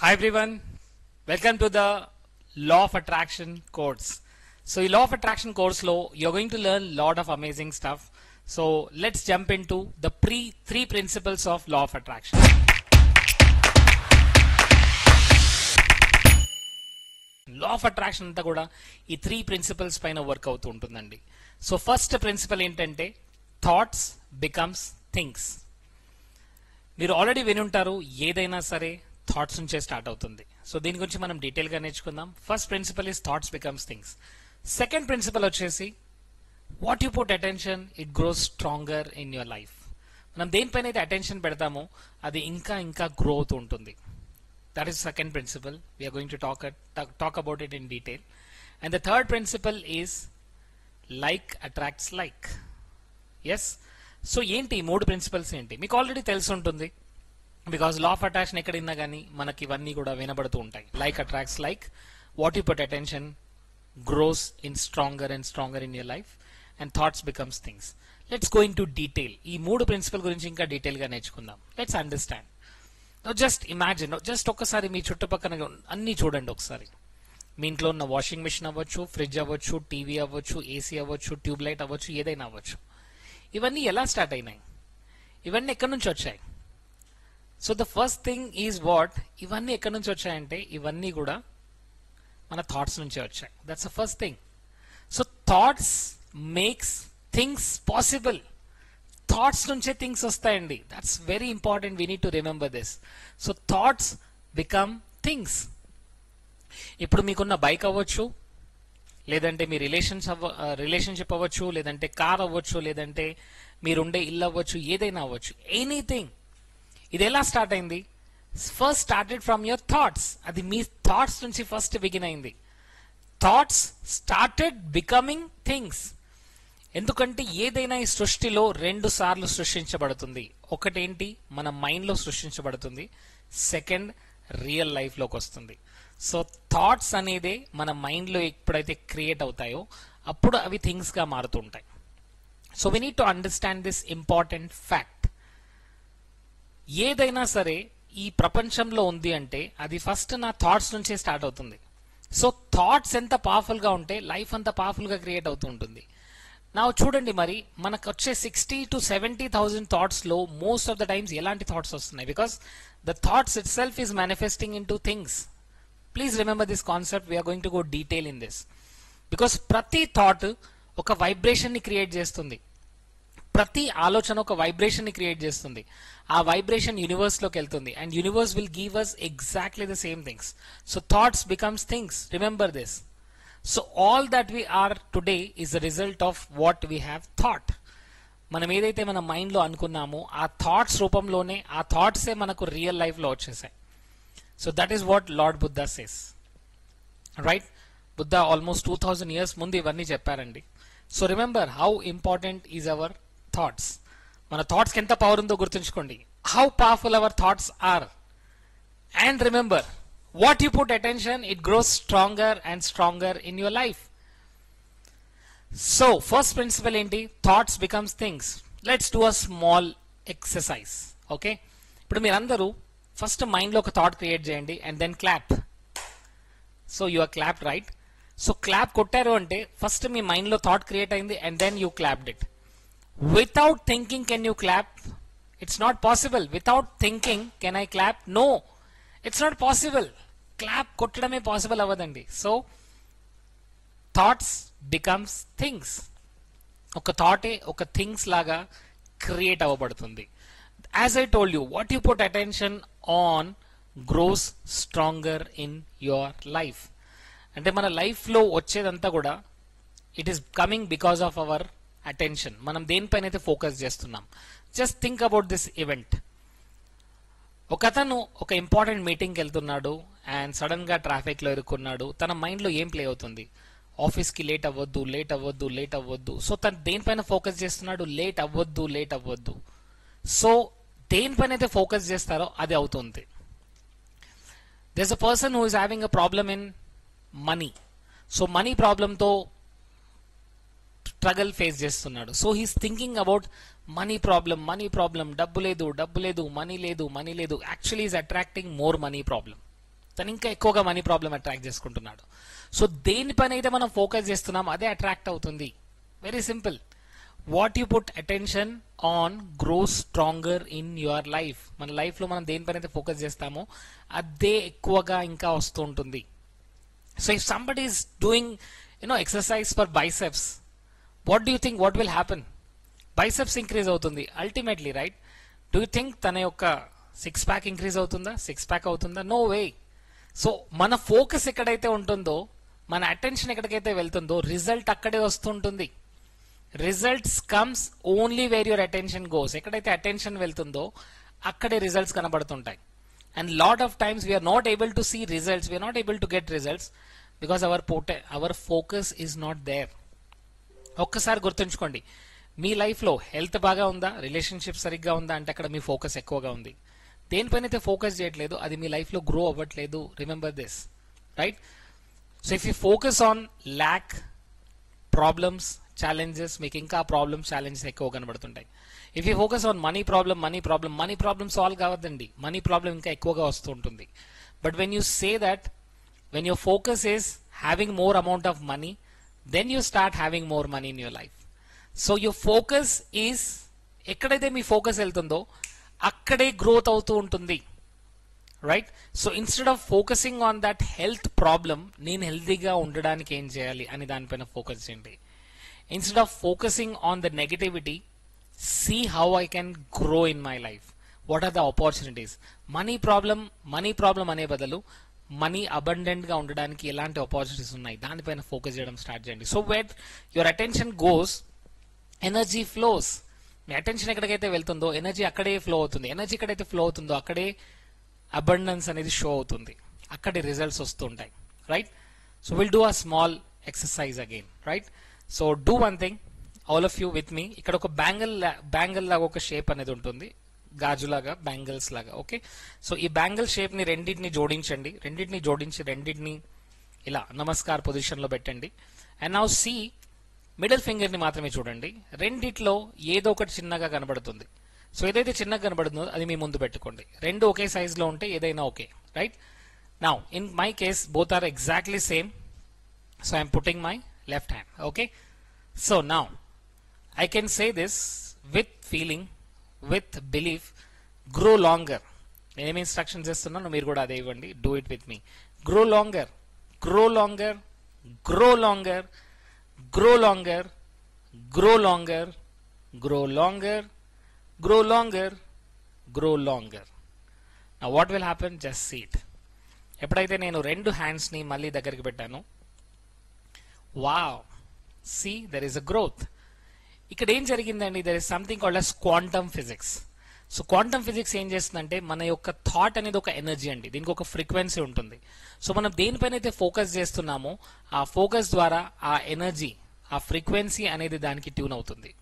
Hi everyone, welcome to the Law of Attraction course. So in Law of Attraction course you're going to learn a lot of amazing stuff. So let's jump into the three principles of Law of Attraction. Law of Attraction anta kuda ee three principles paina work అవుతూ ఉంటుందండి. So first principle ఏంటంటే thoughts becomes things. మీరు already వినుంటారు, ఏదైనా సరే thoughts నుంచే start అవుతుంది. So దీని గురించి మనం డీటెయిల్ గా నేర్చుకుందాం. First principle is thoughts becomes things. Second principle వచ్చేసి what you put attention it grows stronger in your life. మనం దేనిపైన అయితే అటెన్షన్ పెడతామో అది ఇంకా ఇంకా గ్రో అవుతూ ఉంటుంది. That is second principle. We're going to talk about it in detail. And the third principle is like attracts like. Yes, so ఏంటి మూడు ప్రిన్సిపల్స్ ఏంటి మీకు ఆల్రెడీ తెలిసి ఉంటుంది, బికాస్ లా ఆఫ్ అట్రాక్షన్ ఎక్కడ విన్నా కానీ మనకి ఇవన్నీ కూడా వినబడుతూ ఉంటాయి. Like attracts like, what you put attention gross in stronger and stronger in your life, and thoughts becomes things. Let's go in to detail. ఈ మూడు ప్రిన్సిపల్ గురించి ఇంకా డీటెయిల్ గా నేర్చుకుందాం. Let's understand. Just imagine, just ఒక్కసారి మీ చుట్టుపక్కల అన్ని చూడండి. ఒకసారి మీ ఇంట్లో ఉన్న వాషింగ్ మిషన్ అవ్వచ్చు, ఫ్రిడ్జ్ అవ్వచ్చు, టీవీ అవ్వచ్చు, ఏసీ అవ్వచ్చు, ట్యూబ్ లైట్ అవ్వచ్చు, ఏదైనా అవ్వచ్చు. ఇవన్నీ ఎలా స్టార్ట్ అయినాయి? ఇవన్నీ ఎక్కడి నుంచి వచ్చాయి? So the first thing is what, ఇవన్నీ ఎక్కడి నుంచి వచ్చాయంటే ఇవన్నీ కూడా మన థాట్స్ నుంచే వచ్చాయి. That's the first thing. So thoughts makes things possible. Thoughts నుంచే థింగ్స్ వస్తాయండి. That's very important. We need to remember this. So thoughts become things. ఇప్పుడు మీకున్న బైక్ అవ్వచ్చు, లేదంటే మీ రిలేషన్షిప్ అవ్వచ్చు, లేదంటే కార్ అవ్వచ్చు, లేదంటే మీరుండే ఇల్లు అవ్వచ్చు, ఏదైనా అవ్వచ్చు, ఎనీథింగ్. ఇది ఎలా స్టార్ట్ అయింది? First started from your thoughts. అది మీ థాట్స్ నుంచి ఫస్ట్ బిగిన్ అయింది. Thoughts started becoming things. ఎందుకంటే ఏదైనా ఈ సృష్టిలో రెండు సార్లు సృష్టించబడుతుంది. ఒకటేంటి, మన మైండ్ లో సృష్టించబడుతుంది. సెకండ్, రియల్ లైఫ్ లోకి వస్తుంది. సో థాట్స్ అనేది మన మైండ్ లో ఎప్పుడైతే క్రియేట్ అవుతాయో అప్పుడు అవి థింగ్స్ గా మారుతుంటాయి. So we need to understand this important fact. ఏదైనా సరే ఈ ప్రపంచంలో ఉంది అంటే అది ఫస్ట్ నా థాట్స్ నుంచే స్టార్ట్ అవుతుంది. సో థాట్స్ ఎంత పవర్ఫుల్ గా ఉంటే లైఫ్ అంత పవర్ఫుల్ గా క్రియేట్ అవుతూ ఉంటుంది. నా చూడండి, మరి మనకు వచ్చే 60,000 to 70,000 థాట్స్ లో మోస్ట్ ఆఫ్ ద టైమ్స్ ఎలాంటి థాట్స్ వస్తున్నాయి? Because the thoughts itself is manifesting into things. Please remember this concept. We're going to go detail in this. Because ప్రతి థాట్ ఒక వైబ్రేషన్ ని create చేస్తుంది. ప్రతి ఆలోచన ఒక వైబ్రేషన్ ని క్రియేట్ చేస్తుంది. ఆ వైబ్రేషన్ యూనివర్స్ లోకి వెళ్తుంది and universe will give us exactly the same things. So thoughts becomes things. Remember this. So all that we are today is the result of what we have thought. మనం ఏదైతే మన mind లో అనుకున్నామో ఆ thoughts రూపంలోనే ఆ థాట్సే మనకు real life లో వచ్చేసాయి. So that is what Lord Buddha says, right? Buddha almost 2000 years ముందు ఇవన్నీ చెప్పారండి. So remember how important is our thoughts. మన థాట్స్ కి ఎంత పవర్ ఉందో గుర్తుంచుకోండి. How powerful our thoughts are. And remember, what you put attention it grows stronger and stronger in your life. So first principle ఏంటి? Thoughts becomes things. Let's do a small exercise. Okay, ఇప్పుడు మీరందరూ first mind లో ఒక thought create చేయండి and then clap. So you are clap, right? So clap కొట్టారు అంటే first మీ mind లో థాట్ క్రియేట్ అయింది and then you clapped it. Without thinking, can you clap? It's not possible. Without thinking, can I clap? No, it's not possible. Clap kottadame possible avadandi. So thoughts becomes things. Oka thought oka things laga create avvabadutundi. As I told you, what you put attention on grows stronger in your life. Ante mana life lo vachedanta kuda it is coming because of our attention. మనం దేనిపైన అయితే focus చేస్తున్నాం. Just think about this event. ఒకతను ఒక important మీటింగ్కి వెళ్తున్నాడు and sudden గా traffic లో ఇరుక్కున్నాడు. తన మైండ్ లో ఏం ప్లే అవుతుంది? ఆఫీస్ కి లేట్ అవ్వద్దు, లేట్ అవ్వద్దు, లేట్ అవ్వద్దు. సో తను దేనిపైన ఫోకస్ చేస్తున్నాడు? లేట్ అవ్వద్దు, లేట్ అవ్వద్దు. సో దేనిపైన అయితే ఫోకస్ చేస్తారో అది అవుతుంది. There is a person who is having a problem in money. So money ప్రాబ్లంతో స్ట్రగల్ ఫేస్ చేస్తున్నాడు. So he's thinking about money problem, డబ్బు లేదు, మనీ లేదు. Actually is attracting more money problem. తను ఇంకా ఎక్కువగా మనీ ప్రాబ్లం అట్రాక్ట్ చేసుకుంటున్నాడు. So దేనిపైన అయితే మనం ఫోకస్ చేస్తున్నాం అదే అట్రాక్ట్ అవుతుంది. Very simple. What you put attention on grows stronger in your life. మన లైఫ్లో మనం దేనిపైన అయితే ఫోకస్ చేస్తామో అదే ఎక్కువగా ఇంకా వస్తూ ఉంటుంది. So if somebody is doing exercise for biceps, what do you think what will happen? Biceps increase అవుతుంది ultimately, right? Do you think తన యొక్క సిక్స్ ప్యాక్ ఇంక్రీజ్ అవుతుందా, సిక్స్ ప్యాక్ అవుతుందా? No way. సో మన ఫోకస్ ఎక్కడైతే ఉంటుందో, మన attention ఎక్కడికైతే వెళ్తుందో రిజల్ట్ అక్కడే వస్తుంటుంది. Results comes only where your attention goes. ఎక్కడైతే అటెన్షన్ వెళ్తుందో అక్కడే రిజల్ట్స్ కనబడుతుంటాయి. And lot of times we are not able to see results, we're not able to get results because our focus is not there. ఒక్కసారి గుర్తుంచుకోండి, మీ లైఫ్లో health బాగా ఉందా, relationship సరిగ్గా ఉందా అంటే అక్కడ మీ ఫోకస్ ఎక్కువగా ఉంది. దేనిపైన అయితే ఫోకస్ చేయట్లేదు అది మీ లైఫ్లో గ్రో అవ్వట్లేదు. Remember this, right? So if you focus on lack, problems, challenges, మీకు ఇంకా ప్రాబ్లమ్స్, ఛాలెంజెస్ ఎక్కువ కనబడుతుంటాయి. If you focus on money problem solve కావద్దండి, మనీ ప్రాబ్లం ఇంకా ఎక్కువగా వస్తూ ఉంటుంది. But when you say that when your focus is having more amount of money, then you start having more money in your life. So your focus is, ఎక్కడైతే మీ focus వెళ్తుందో అక్కడే growth అవుతూ ఉంటుంది, right? So instead of focusing on that health problem, నేను హెల్తీగా ఉండడానికి ఏం చేయాలి అని దానిపైన ఫోకస్ చేయండి. Instead of focusing on the negativity, see how I can grow in my life, what are the opportunities. Money problem అనే బదులు మనీ అబండెంట్ గా ఉండడానికి ఎలాంటి ఆపర్చునిటీస్ ఉన్నాయి దానిపైన ఫోకస్ చేయడం స్టార్ట్ చేయండి. So where your attention goes, energy flows. మీ అటెన్షన్ ఎక్కడికైతే వెళ్తుందో ఎనర్జీ అక్కడే ఫ్లో అవుతుంది. ఎనర్జీ ఎక్కడైతే ఫ్లో అవుతుందో అక్కడే అబండెన్స్ అనేది షో అవుతుంది, అక్కడే రిజల్ట్స్ వస్తుంటాయి, right? So will do a small exercise again, right? So do one thing, all of you with me. ఇక్కడ ఒక బ్యాంగిల్ లాగా ఒక షేప్ అనేది ఉంటుంది, గాజులాగా, బ్యాంగిల్స్ లాగా. ఓకే, సో ఈ బ్యాంగిల్ షేప్ ని రెండింటిని జోడించి రెండింటిని ఇలా నమస్కార్ పొజిషన్ లో పెట్టండి. And now see, middle finger ని మాత్రమే చూడండి. రెండిట్లో ఏదో ఒకటి చిన్నగా కనబడుతుంది. సో ఏదైతే చిన్నగా కనబడుతుందో అది మీ ముందు పెట్టుకోండి. రెండు ఒకే సైజ్ లో ఉంటే ఏదైనా okay, right? Now in my case both are exactly same, so I'm putting my left hand. Okay, so now I can say this with feeling, with belief, grow longer. నేను ఇన్స్ట్రక్షన్స్ ఇస్తున్నాను, మీరు కూడా అదే ఇవ్వండి. Do it with me. Grow longer, grow longer, grow longer, grow longer, grow longer, grow longer, grow longer, grow longer. Now what will happen? Just see it. ఎప్పుడైతే నేను రెండు hands ని మళ్ళీ దగ్గరికి పెట్టాను, wow, see there is a growth. ఇక్కడ ఏం జరిగిందండి? There is something called as quantum physics. So quantum physics ఏం చేస్తుందంటే, మన యొక్క థాట్ అనేది ఒక ఎనర్జీ అండి, దీనికి ఒక ఫ్రీక్వెన్సీ ఉంటుంది. సో మనం దేనిపైన అయితే ఫోకస్ చేస్తున్నామో ఆ ఫోకస్ ద్వారా ఆ ఎనర్జీ, ఆ ఫ్రీక్వెన్సీ అనేది దానికి ట్యూన్ అవుతుంది.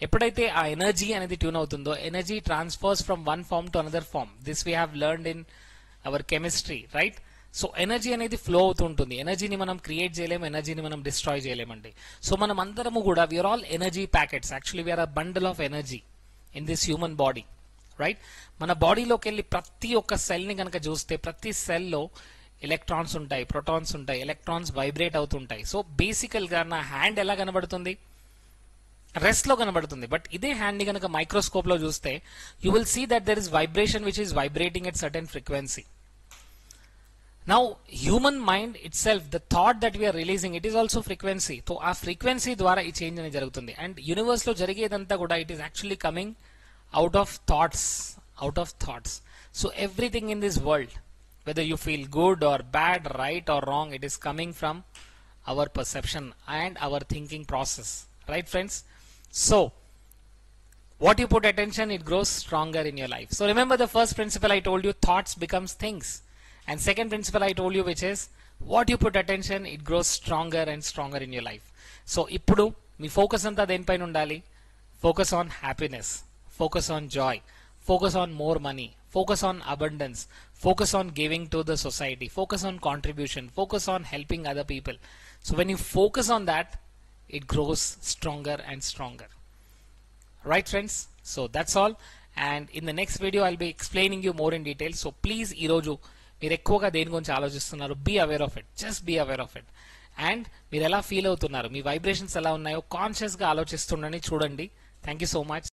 ఎప్పుడైతే ఆ ఎనర్జీ అనేది ట్యూన్ అవుతుందో, energy transfers from one form to another form. This we have learned in our chemistry, right? So energy అనేది ఫ్లో అవుతూ ఉంటుంది. ఎనర్జీని మనం క్రియేట్ చేయలేము, ఎనర్జీని మనం డిస్ట్రాయ్ చేయలేమండి. సో మనం అందరము కూడా we are all energy packets. Actually we are a bundle of energy in this human body, right? మన బాడీలోకి వెళ్ళి ప్రతి ఒక్క సెల్ ని కనుక చూస్తే, ప్రతి సెల్లో ఎలక్ట్రాన్స్ ఉంటాయి, ప్రోటాన్స్ ఉంటాయి, ఎలక్ట్రాన్స్ వైబ్రేట్ అవుతుంటాయి. సో బేసికల్ గా నా హ్యాండ్ ఎలా కనబడుతుంది? రెస్ట్ లో కనబడుతుంది. బట్ ఇదే హ్యాండ్ ని కనుక మైక్రోస్కోప్ లో చూస్తే, you will see that there is vibration which is vibrating at certain frequency. Now human mind itself, the thought that we are releasing, it is also frequency. So ఆ frequency ద్వారా ఈ change అనేది జరుగుతుంది. And universe లో జరిగేదంతా కూడా it is actually coming out of thoughts. So everything in this world, whether you feel good or bad, right are wrong, it is coming from our perception and our thinking process, right friends? So what you put attention, it grows stronger in your life. So remember the first principle I told you, thoughts becomes things. And second principle I told you, which is what you put attention, it grows stronger and stronger in your life. So ఇప్పుడు మీ focus అంతా దేనిపైన ఉండాలి? Focus on happiness, focus on Joy, focus on more money, focus on abundance, focus on giving to the society, focus on contribution, focus on helping other people. So when you focus on that, it grows stronger and stronger. Right friends? So that's all, and in the next video I'll be explaining you more in detail. So please ఈరోజు మీరు ఎక్కువగా దేని గురించి ఆలోచిస్తున్నారు, be aware of it, just be aware of it. And మీరు ఎలా feel అవుతున్నారు, మీ vibrations ఎలా ఉన్నాయో కాన్షియస్గా ఆలోచిస్తుండని చూడండి. Thank you so much.